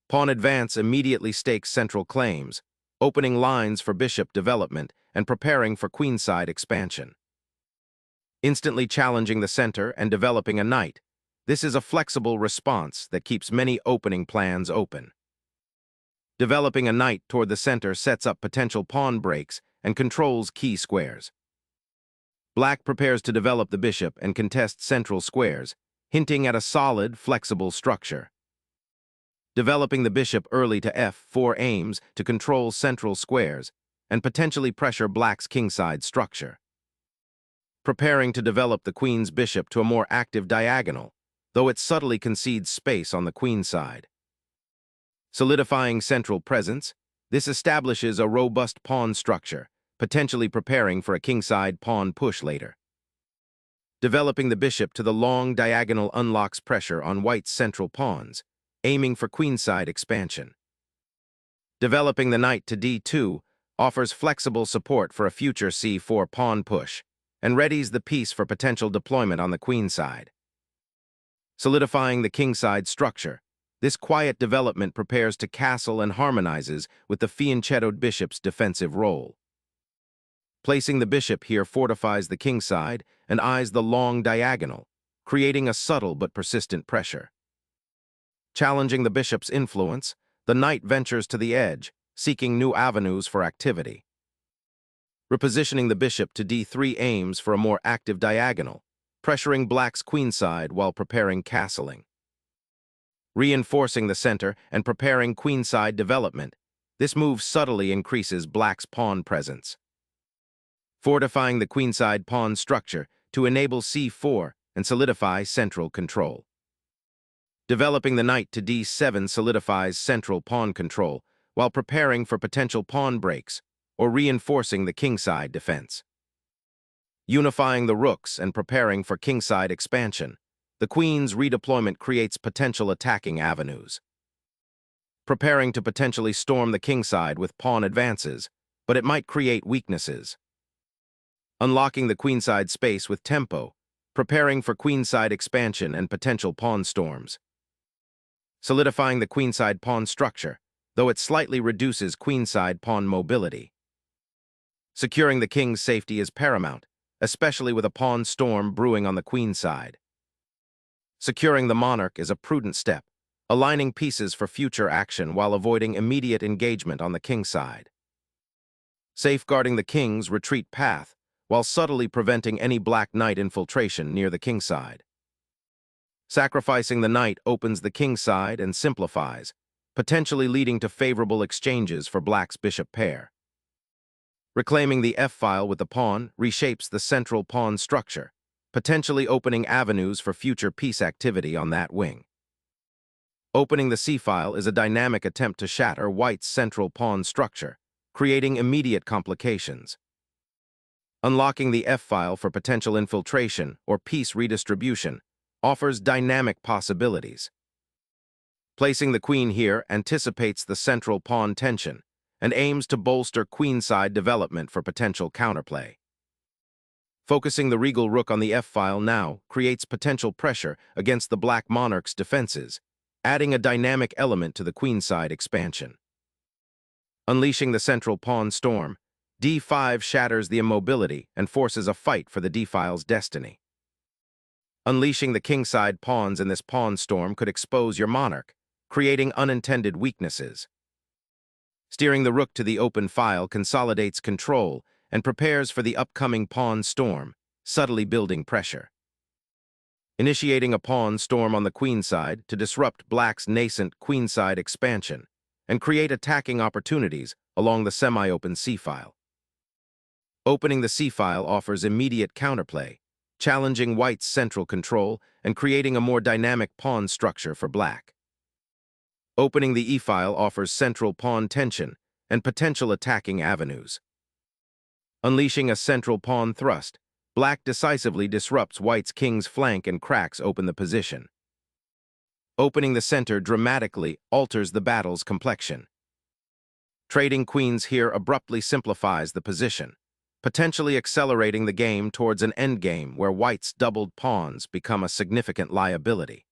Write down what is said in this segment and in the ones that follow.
Pawn advance immediately stakes central claims, opening lines for bishop development and preparing for queenside expansion. Instantly challenging the center and developing a knight, this is a flexible response that keeps many opening plans open. Developing a knight toward the center sets up potential pawn breaks and controls key squares. Black prepares to develop the bishop and contest central squares, hinting at a solid, flexible structure. Developing the bishop early to f4 aims to control central squares and potentially pressure Black's kingside structure. Preparing to develop the queen's bishop to a more active diagonal, though it subtly concedes space on the queen side. Solidifying central presence, this establishes a robust pawn structure, potentially preparing for a kingside pawn push later. Developing the bishop to the long diagonal unlocks pressure on White's central pawns, aiming for queenside expansion. Developing the knight to d2 offers flexible support for a future c4 pawn push, and readies the piece for potential deployment on the queenside. Solidifying the kingside structure, this quiet development prepares to castle and harmonizes with the fianchettoed bishop's defensive role. Placing the bishop here fortifies the kingside and eyes the long diagonal, creating a subtle but persistent pressure. Challenging the bishop's influence, the knight ventures to the edge, seeking new avenues for activity. Repositioning the bishop to d3 aims for a more active diagonal, pressuring Black's queenside while preparing castling. Reinforcing the center and preparing queenside development, this move subtly increases Black's pawn presence. Fortifying the queenside pawn structure to enable c4 and solidify central control. Developing the knight to d7 solidifies central pawn control while preparing for potential pawn breaks or reinforcing the kingside defense. Unifying the rooks and preparing for kingside expansion, the queen's redeployment creates potential attacking avenues. Preparing to potentially storm the kingside with pawn advances, but it might create weaknesses. Unlocking the queenside space with tempo, preparing for queenside expansion and potential pawn storms. Solidifying the queenside pawn structure, though it slightly reduces queenside pawn mobility. Securing the king's safety is paramount, especially with a pawn storm brewing on the queenside. Securing the monarch is a prudent step, aligning pieces for future action while avoiding immediate engagement on the kingside. Safeguarding the king's retreat path, while subtly preventing any Black knight infiltration near the kingside. Sacrificing the knight opens the kingside and simplifies, potentially leading to favorable exchanges for Black's bishop pair. Reclaiming the f-file with the pawn reshapes the central pawn structure, potentially opening avenues for future piece activity on that wing. Opening the c-file is a dynamic attempt to shatter White's central pawn structure, creating immediate complications. Unlocking the f-file for potential infiltration or piece redistribution offers dynamic possibilities. Placing the queen here anticipates the central pawn tension and aims to bolster queenside development for potential counterplay. Focusing the regal rook on the f-file now creates potential pressure against the Black monarch's defenses, adding a dynamic element to the queenside expansion. Unleashing the central pawn storm, d5 shatters the immobility and forces a fight for the d-file's destiny. Unleashing the kingside pawns in this pawn storm could expose your monarch, creating unintended weaknesses. Steering the rook to the open file consolidates control and prepares for the upcoming pawn storm, subtly building pressure. Initiating a pawn storm on the queenside to disrupt Black's nascent queenside expansion and create attacking opportunities along the semi-open c-file. Opening the c-file offers immediate counterplay, challenging White's central control and creating a more dynamic pawn structure for Black. Opening the e-file offers central pawn tension and potential attacking avenues. Unleashing a central pawn thrust, Black decisively disrupts White's king's flank and cracks open the position. Opening the center dramatically alters the battle's complexion. Trading queens here abruptly simplifies the position, potentially accelerating the game towards an endgame where White's doubled pawns become a significant liability.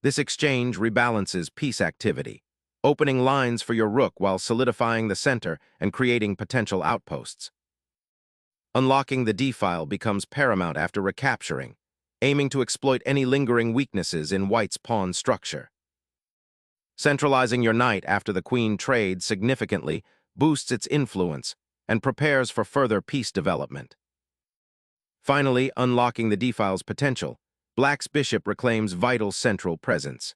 This exchange rebalances piece activity, opening lines for your rook while solidifying the center and creating potential outposts. Unlocking the d-file becomes paramount after recapturing, aiming to exploit any lingering weaknesses in white's pawn structure. Centralizing your knight after the queen trade significantly boosts its influence and prepares for further piece development. Finally, unlocking the d-file's potential, black's bishop reclaims vital central presence.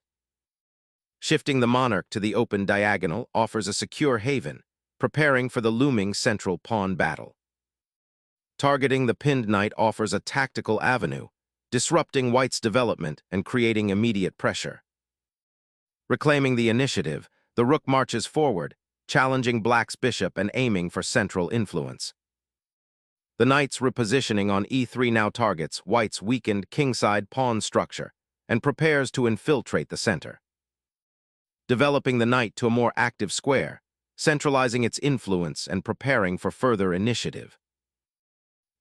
Shifting the monarch to the open diagonal offers a secure haven, preparing for the looming central pawn battle. Targeting the pinned knight offers a tactical avenue, disrupting white's development and creating immediate pressure. Reclaiming the initiative, the rook marches forward, challenging black's bishop and aiming for central influence. The knight's repositioning on e3 now targets white's weakened kingside pawn structure and prepares to infiltrate the center. Developing the knight to a more active square, centralizing its influence and preparing for further initiative.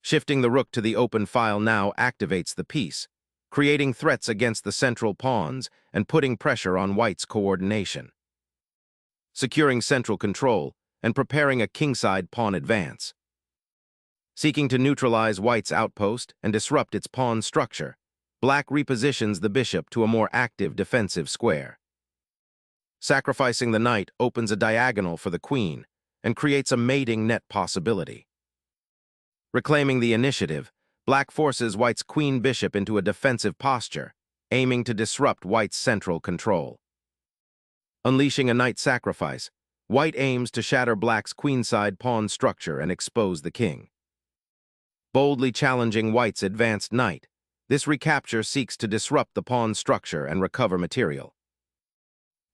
Shifting the rook to the open file now activates the piece, creating threats against the central pawns and putting pressure on white's coordination. Securing central control and preparing a kingside pawn advance. Seeking to neutralize white's outpost and disrupt its pawn structure, black repositions the bishop to a more active defensive square. Sacrificing the knight opens a diagonal for the queen and creates a mating net possibility. Reclaiming the initiative, black forces white's queen-bishop into a defensive posture, aiming to disrupt white's central control. Unleashing a knight sacrifice, white aims to shatter black's queenside pawn structure and expose the king. Boldly challenging white's advanced knight, this recapture seeks to disrupt the pawn structure and recover material.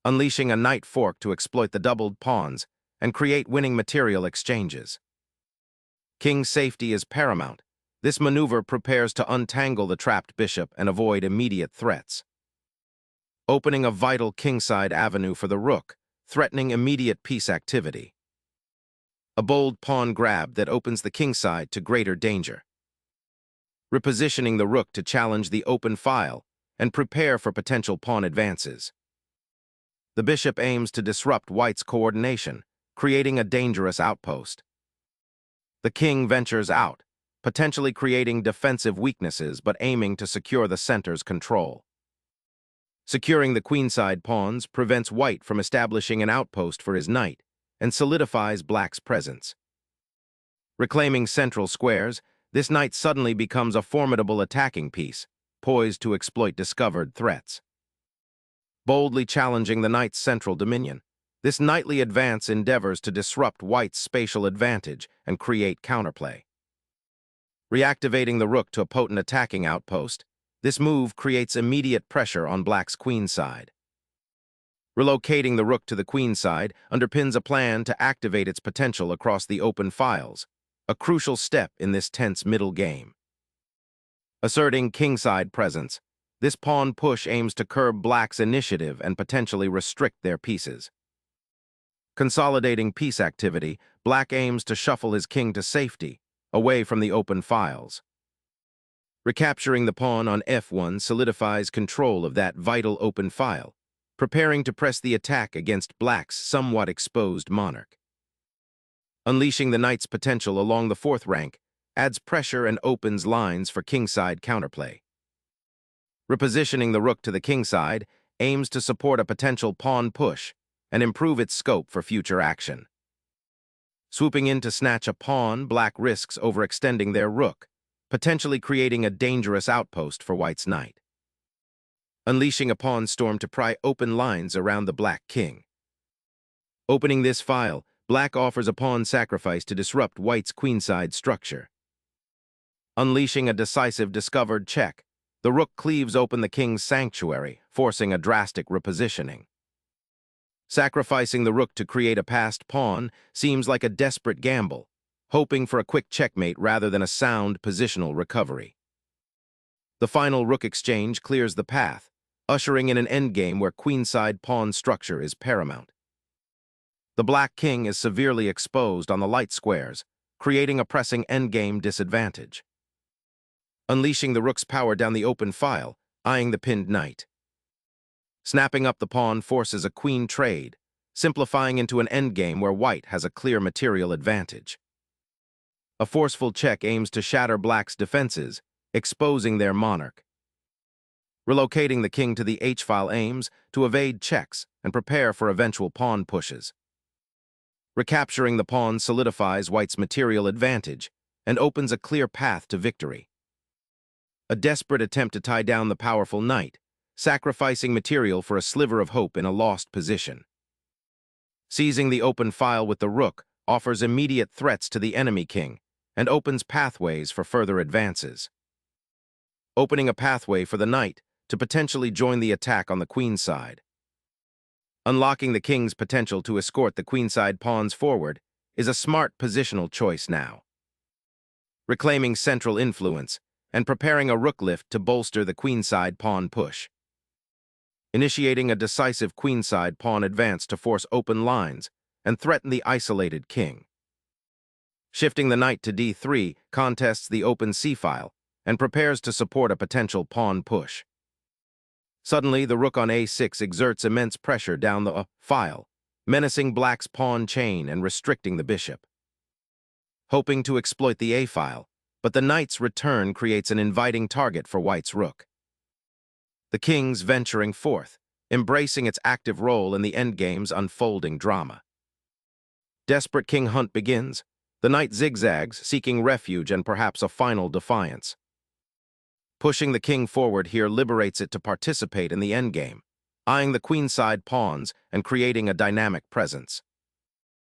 Unleashing a knight fork to exploit the doubled pawns and create winning material exchanges. King's safety is paramount. This maneuver prepares to untangle the trapped bishop and avoid immediate threats. Opening a vital kingside avenue for the rook, threatening immediate piece activity. A bold pawn grab that opens the kingside to greater danger. Repositioning the rook to challenge the open file and prepare for potential pawn advances. The bishop aims to disrupt white's coordination, creating a dangerous outpost. The king ventures out, potentially creating defensive weaknesses but aiming to secure the center's control. Securing the queenside pawns prevents white from establishing an outpost for his knight and solidifies black's presence. Reclaiming central squares, this knight suddenly becomes a formidable attacking piece, poised to exploit discovered threats. Boldly challenging the knight's central dominion, this knightly advance endeavors to disrupt white's spatial advantage and create counterplay. Reactivating the rook to a potent attacking outpost, this move creates immediate pressure on black's queenside. Relocating the rook to the queenside underpins a plan to activate its potential across the open files, a crucial step in this tense middle game. Asserting kingside presence, this pawn push aims to curb black's initiative and potentially restrict their pieces. Consolidating piece activity, black aims to shuffle his king to safety, away from the open files. Recapturing the pawn on f1 solidifies control of that vital open file, preparing to press the attack against black's somewhat exposed monarch. Unleashing the knight's potential along the fourth rank adds pressure and opens lines for kingside counterplay. Repositioning the rook to the kingside aims to support a potential pawn push and improve its scope for future action. Swooping in to snatch a pawn, black risks overextending their rook, potentially creating a dangerous outpost for white's knight. Unleashing a pawn storm to pry open lines around the black king. Opening this file, black offers a pawn sacrifice to disrupt white's queenside structure. Unleashing a decisive discovered check, the rook cleaves open the king's sanctuary, forcing a drastic repositioning. Sacrificing the rook to create a passed pawn seems like a desperate gamble, hoping for a quick checkmate rather than a sound positional recovery. The final rook exchange clears the path, ushering in an endgame where queenside pawn structure is paramount. The black king is severely exposed on the light squares, creating a pressing endgame disadvantage. Unleashing the rook's power down the open file, eyeing the pinned knight. Snapping up the pawn forces a queen trade, simplifying into an endgame where white has a clear material advantage. A forceful check aims to shatter black's defenses, exposing their monarch. Relocating the king to the h-file aims to evade checks and prepare for eventual pawn pushes. Recapturing the pawn solidifies white's material advantage and opens a clear path to victory. A desperate attempt to tie down the powerful knight, sacrificing material for a sliver of hope in a lost position. Seizing the open file with the rook offers immediate threats to the enemy king and opens pathways for further advances. Opening a pathway for the knight to potentially join the attack on the queenside. Unlocking the king's potential to escort the queenside pawns forward is a smart positional choice now. Reclaiming central influence and preparing a rook lift to bolster the queenside pawn push. Initiating a decisive queenside pawn advance to force open lines and threaten the isolated king. Shifting the knight to d3 contests the open c-file and prepares to support a potential pawn push. Suddenly, the rook on a6 exerts immense pressure down the file, menacing black's pawn chain and restricting the bishop. Hoping to exploit the a-file, but the knight's return creates an inviting target for white's rook. The king's venturing forth, embracing its active role in the endgame's unfolding drama. Desperate king hunt begins. The knight zigzags, seeking refuge and perhaps a final defiance. Pushing the king forward here liberates it to participate in the endgame, eyeing the queenside pawns and creating a dynamic presence.